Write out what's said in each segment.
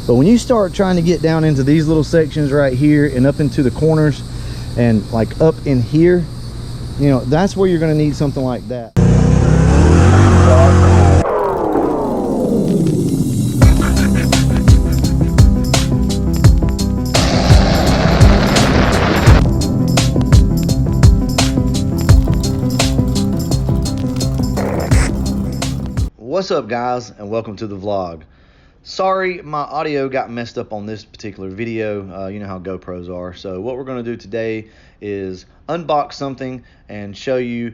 But when you start trying to get down into these little sections right here and up into the corners and like up in here, you know, that's where you're going to need something like that. What's up guys, and welcome to the vlog. Sorry my audio got messed up on this particular video. You know how GoPros are. So what we're going to do today is unbox something and show you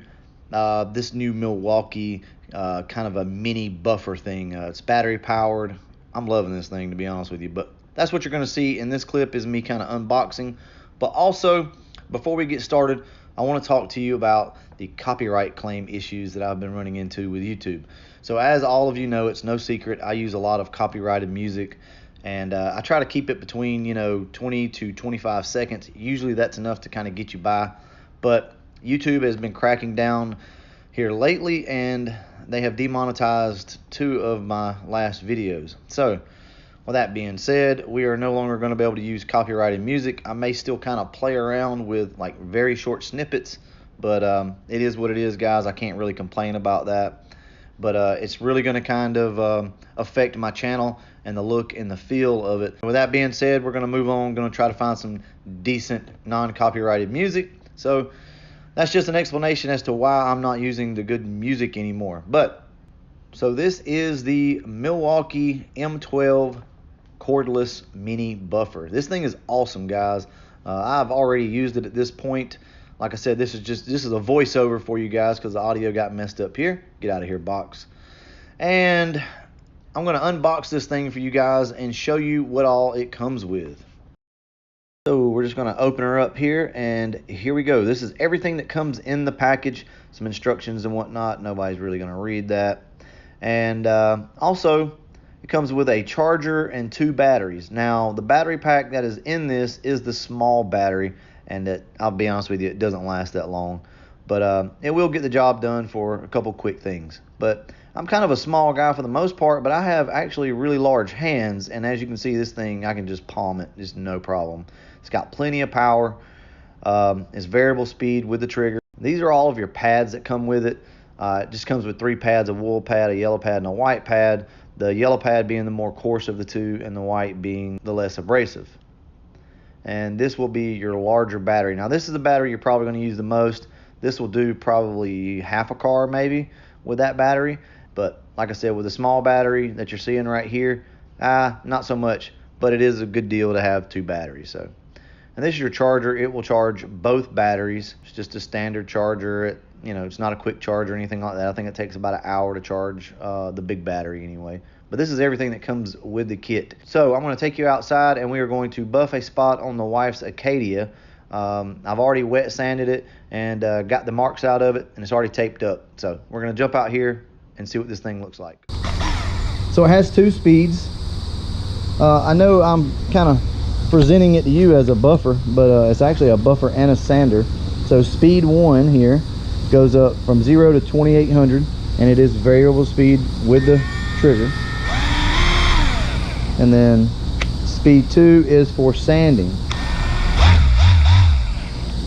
this new Milwaukee kind of a mini buffer thing. It's battery powered. I'm loving this thing, to be honest with you, but that's what you're going to see in this clip, is me kind of unboxing. But also, before we get started, I want to talk to you about the copyright claim issues that I've been running into with YouTube. So as all of you know, it's no secret, I use a lot of copyrighted music, and I try to keep it between, 20 to 25 seconds. Usually that's enough to kind of get you by, but YouTube has been cracking down here lately, and they have demonetized 2 of my last videos. So with that being said, we are no longer going to be able to use copyrighted music. I may still kind of play around with like very short snippets, but it is what it is, guys. I can't really complain about that. But it's really going to kind of affect my channel and the look and the feel of it. With that being said, we're going to move on. Going to try to find some decent non-copyrighted music. So that's just an explanation as to why I'm not using the good music anymore. But so this is the Milwaukee M12 cordless mini buffer. This thing is awesome, guys. I've already used it at this point. Like I said, this is a voiceover for you guys because the audio got messed up here. Get out of here, box. And I'm going to unbox this thing for you guys and show you what all it comes with. So we're just going to open her up here, and here we go. This is everything that comes in the package, some instructions and whatnot. Nobody's really going to read that. And also, it comes with a charger and 2 batteries. Now, the battery pack that is in this is the small battery, and I'll be honest with you, it doesn't last that long. But it will get the job done for a couple quick things. But I'm kind of a small guy for the most part, but I have actually really large hands, and as you can see, this thing, I can just palm it, just no problem. It's got plenty of power. It's variable speed with the trigger. These are all of your pads that come with it. It just comes with 3 pads, a wool pad, a yellow pad, and a white pad. The yellow pad being the more coarse of the 2, and the white being the less abrasive. And this will be your larger battery. Now, this is the battery you're probably going to use the most. This will do probably half a car maybe with that battery. But like I said, with the small battery that you're seeing right here, not so much. But it is a good deal to have 2 batteries. So, and this is your charger. It will charge both batteries. It's just a standard charger. It's not a quick charge or anything like that. I think it takes about an hour to charge the big battery anyway. But this is everything that comes with the kit. So I'm going to take you outside, and we are going to buff a spot on the wife's Acadia. I've already wet sanded it and got the marks out of it, and it's already taped up. So we're going to jump out here and see what this thing looks like. So it has 2 speeds. I know I'm kind of presenting it to you as a buffer, but it's actually a buffer and a sander. So speed 1 here goes up from 0 to 2800, and it is variable speed with the trigger. And then speed 2 is for sanding.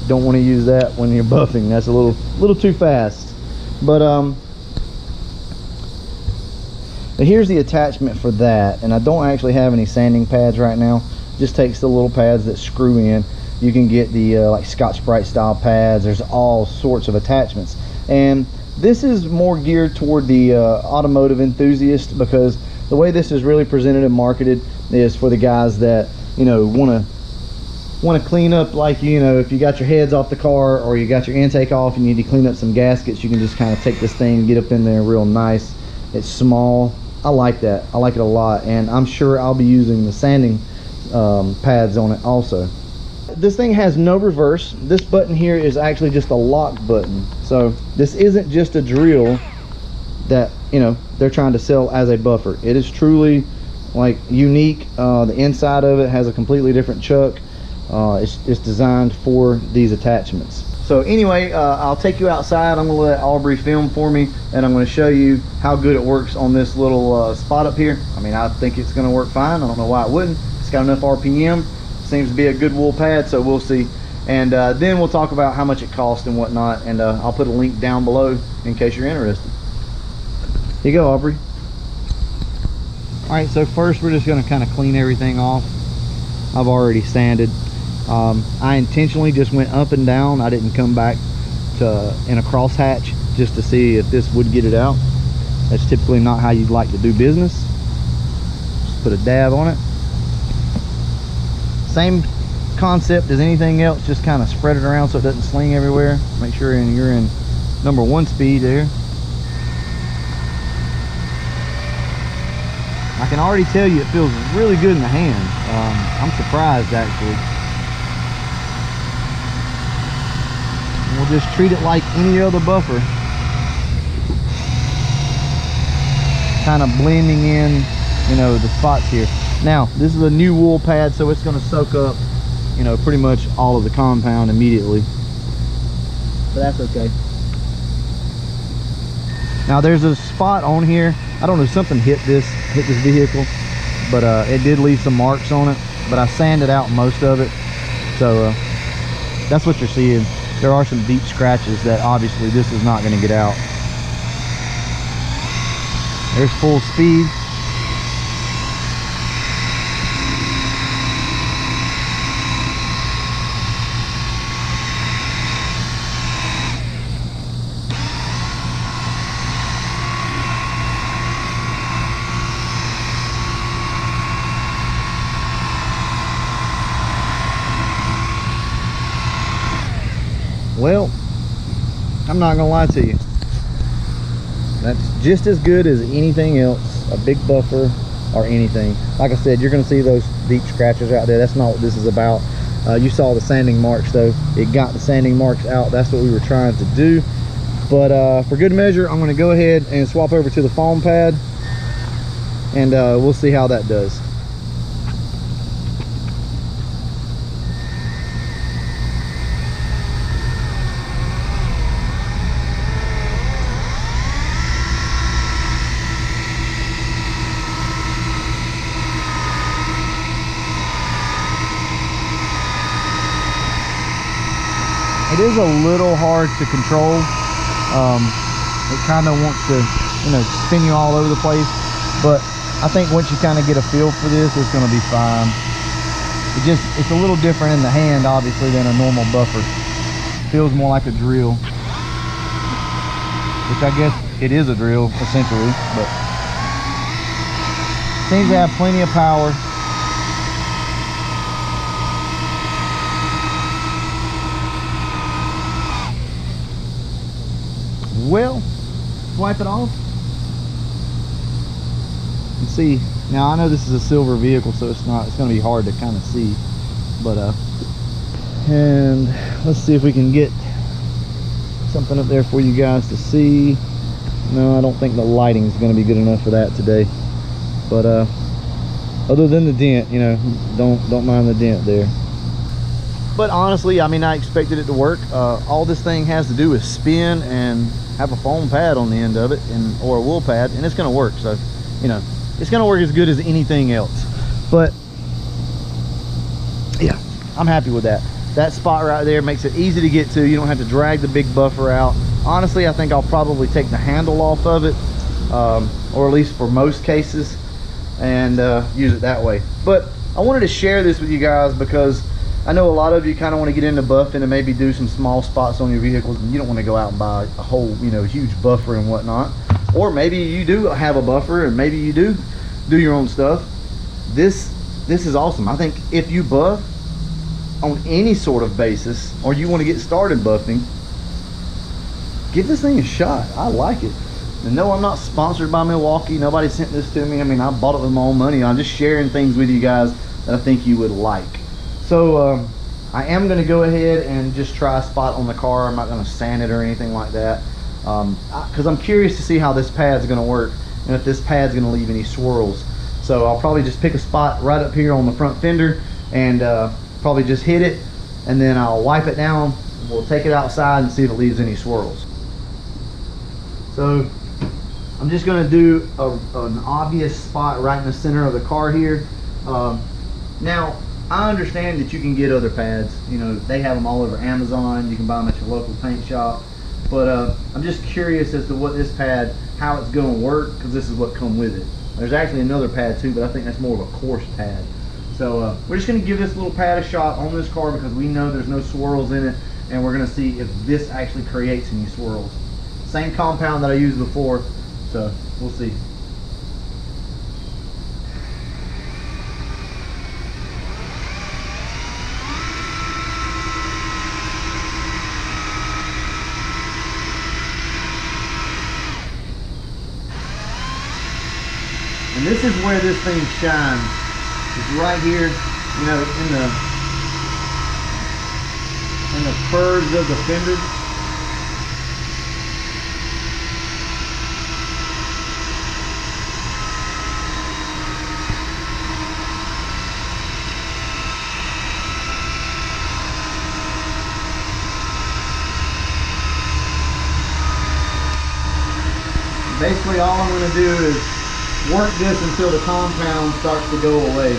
Don't want to use that when you're buffing. That's a little too fast. But here's the attachment for that, and I don't actually have any sanding pads right now. Just takes the little pads that screw in. You can get the like Scotch-Brite style pads. There's all sorts of attachments, and this is more geared toward the automotive enthusiast, because the way this is really presented and marketed is for the guys that want to clean up, like if you got your heads off the car or you got your intake off and you need to clean up some gaskets, you can just kind of take this thing, get up in there real nice. It's small. I like that. I like it a lot, and I'm sure I'll be using the sanding pads on it also. This thing has no reverse. This button here is actually just a lock button. So this isn't just a drill that they're trying to sell as a buffer. It is truly like unique. The inside of it has a completely different chuck. It's designed for these attachments. So anyway, I'll take you outside. I'm gonna let Aubrey film for me, and I'm gonna show you how good it works on this little spot up here. I mean, I think it's gonna work fine. I don't know why it wouldn't. It's got enough RPM. Seems to be a good wool pad, so we'll see. And then we'll talk about how much it costs and whatnot, and I'll put a link down below in case you're interested. Here you go, Aubrey. All right, so first we're just gonna kind of clean everything off. I've already sanded. I intentionally just went up and down. I didn't come back to in a crosshatch just to see if this would get it out. That's typically not how you'd like to do business. Just put a dab on it. Same concept as anything else, just kind of spread it around so it doesn't sling everywhere. Make sure you're in number 1 speed there. I can already tell you it feels really good in the hand. I'm surprised actually. And we'll just treat it like any other buffer. Kind of blending in, you know, the spots here. Now, this is a new wool pad, so it's going to soak up, you know, pretty much all of the compound immediately. But that's okay. Now there's a spot on here. I don't know, something hit this vehicle, but it did leave some marks on it, but I sanded out most of it. So that's what you're seeing. There are some deep scratches that obviously this is not going to get out. There's full speed. Well, I'm not gonna lie to you, that's just as good as anything else, a big buffer or anything. Like I said, you're gonna see those deep scratches out there. That's not what this is about. You saw the sanding marks though. It got the sanding marks out. That's what we were trying to do. But for good measure, I'm gonna go ahead and swap over to the foam pad, and we'll see how that does. It is a little hard to control. It kind of wants to, you know, spin you all over the place. But I think once you kind of get a feel for this, it's going to be fine. It's a little different in the hand, obviously, than a normal buffer. It feels more like a drill, which I guess it is a drill, essentially. But seems to have plenty of power. Well, wipe it off. And see, now I know this is a silver vehicle, so it's going to be hard to kind of see, but and let's see if we can get something up there for you guys to see. No, I don't think the lighting is going to be good enough for that today, but other than the dent, you know, don't mind the dent there. But honestly, I mean, I expected it to work. All this thing has to do is spin and have a foam pad on the end of it, or a wool pad, and it's going to work. So, you know, it's going to work as good as anything else. But yeah, I'm happy with that. That spot right there makes it easy to get to. You don't have to drag the big buffer out. Honestly, I think I'll probably take the handle off of it, or at least for most cases, and use it that way. But I wanted to share this with you guys because I know a lot of you kind of want to get into buffing and maybe do some small spots on your vehicles, and you don't want to go out and buy a whole, you know, huge buffer and whatnot. Or maybe you do have a buffer and maybe you do your own stuff. This is awesome. I think if you buff on any sort of basis, or you want to get started buffing, give this thing a shot. I like it. And no, I'm not sponsored by Milwaukee. Nobody sent this to me. I mean, I bought it with my own money. I'm just sharing things with you guys that I think you would like. So I am going to go ahead and just try a spot on the car. I'm not going to sand it or anything like that, because I'm curious to see how this pad's going to work and if this pad's going to leave any swirls. So I'll probably just pick a spot right up here on the front fender and probably just hit it, and then I'll wipe it down we'll take it outside and see if it leaves any swirls. So I'm just going to do an obvious spot right in the center of the car here. Now, I understand that you can get other pads. You know, they have them all over Amazon. You can buy them at your local paint shop. But I'm just curious as to what this pad, how it's going to work, because this is what come with it. There's actually another pad too, but I think that's more of a coarse pad. So we're just going to give this little pad a shot on this car because we know there's no swirls in it, and we're going to see if this actually creates any swirls. Same compound that I used before, so we'll see. And this is where this thing shines. It's right here, you know, in the curves of the fender. Basically, all I'm going to do is work this until the compound starts to go away.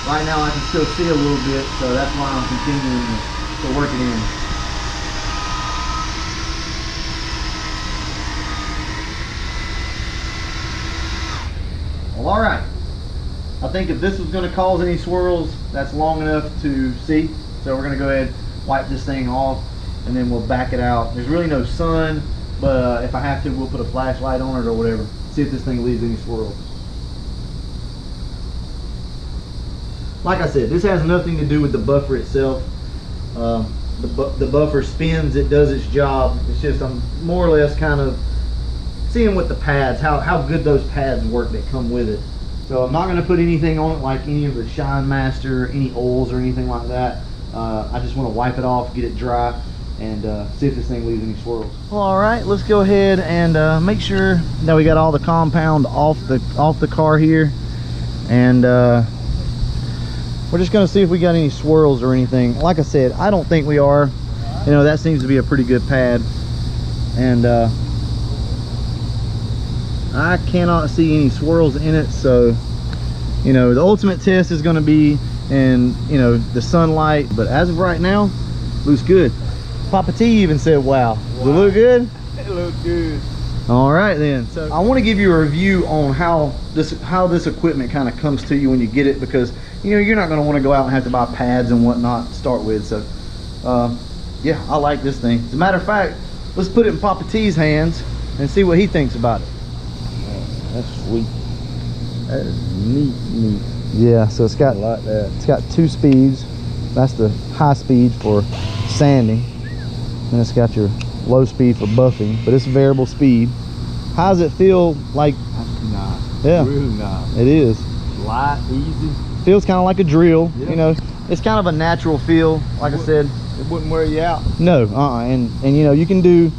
Right now I can still see a little bit, so that's why I'm continuing to work it in. Well, alright. I think if this was going to cause any swirls, that's long enough to see. So we're going to go ahead, wipe this thing off, and then we'll back it out. There's really no sun, but if I have to, we'll put a flashlight on it or whatever. See if this thing leaves any swirls. Like I said, this has nothing to do with the buffer itself. The buffer spins, it does its job. It's just I'm more or less kind of seeing what the pads, how good those pads work that come with it. So I'm not going to put anything on it like any of the Shine Master, any oils or anything like that. I just want to wipe it off, get it dry, and see if this thing leaves any swirls. Well, all right, let's go ahead and make sure that we got all the compound off the car here, and we're just going to see if we got any swirls or anything. Like I said, I don't think we are. You know, that seems to be a pretty good pad, and I cannot see any swirls in it. So, you know, the ultimate test is going to be in, you know, the sunlight, but as of right now, looks good. Papa T even said, wow. Does it look good? It looks good. All right then. So I want to give you a review on how this equipment kind of comes to you when you get it, because you know you're not going to want to go out and have to buy pads and whatnot to start with. So yeah, I like this thing. As a matter of fact, let's put it in Papa T's hands and see what he thinks about it. Oh, that's sweet. That is neat. Yeah, so it's got, I like that. it's got 2 speeds. That's the high speed for sanding, and it's got your low speed for buffing, but it's variable speed. How does it feel? Like, That's nice. yeah, Really nice. it is Light, easy. feels kind of like a drill. Yeah. You know, it's kind of a natural feel. Like I said, It wouldn't wear you out. no, and you know, you can do,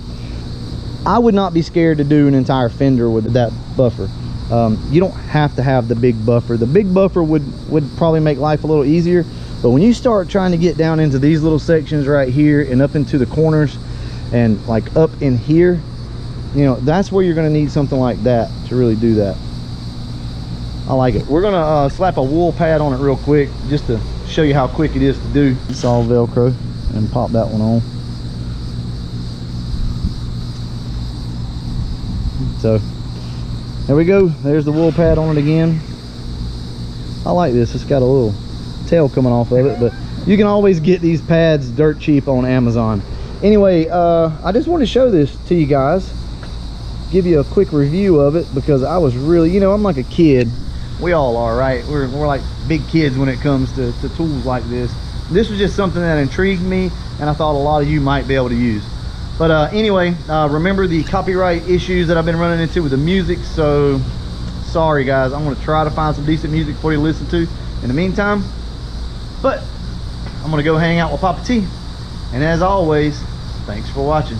I would not be scared to do an entire fender with that buffer. You don't have to have the big buffer. The big buffer would probably make life a little easier, but when you start trying to get down into these little sections right here and up into the corners and like up in here, you know, that's where you're going to need something like that to really do that. I like it. We're going to slap a wool pad on it real quick just to show you how quick it is to do. It's all Velcro, and pop that one on. So there we go. There's the wool pad on it again. I like this. It's got a little tail coming off of it, but you can always get these pads dirt cheap on Amazon. Anyway, I just want to show this to you guys, give you a quick review of it, because I was really, you know, I'm like a kid. We all are, right? We're like big kids when it comes to tools like this. This was just something that intrigued me, and I thought a lot of you might be able to use. But anyway, remember the copyright issues that I've been running into with the music, so sorry guys. I'm going to try to find some decent music for you to listen to in the meantime, but I'm going to go hang out with Papa T, and as always, thanks for watching.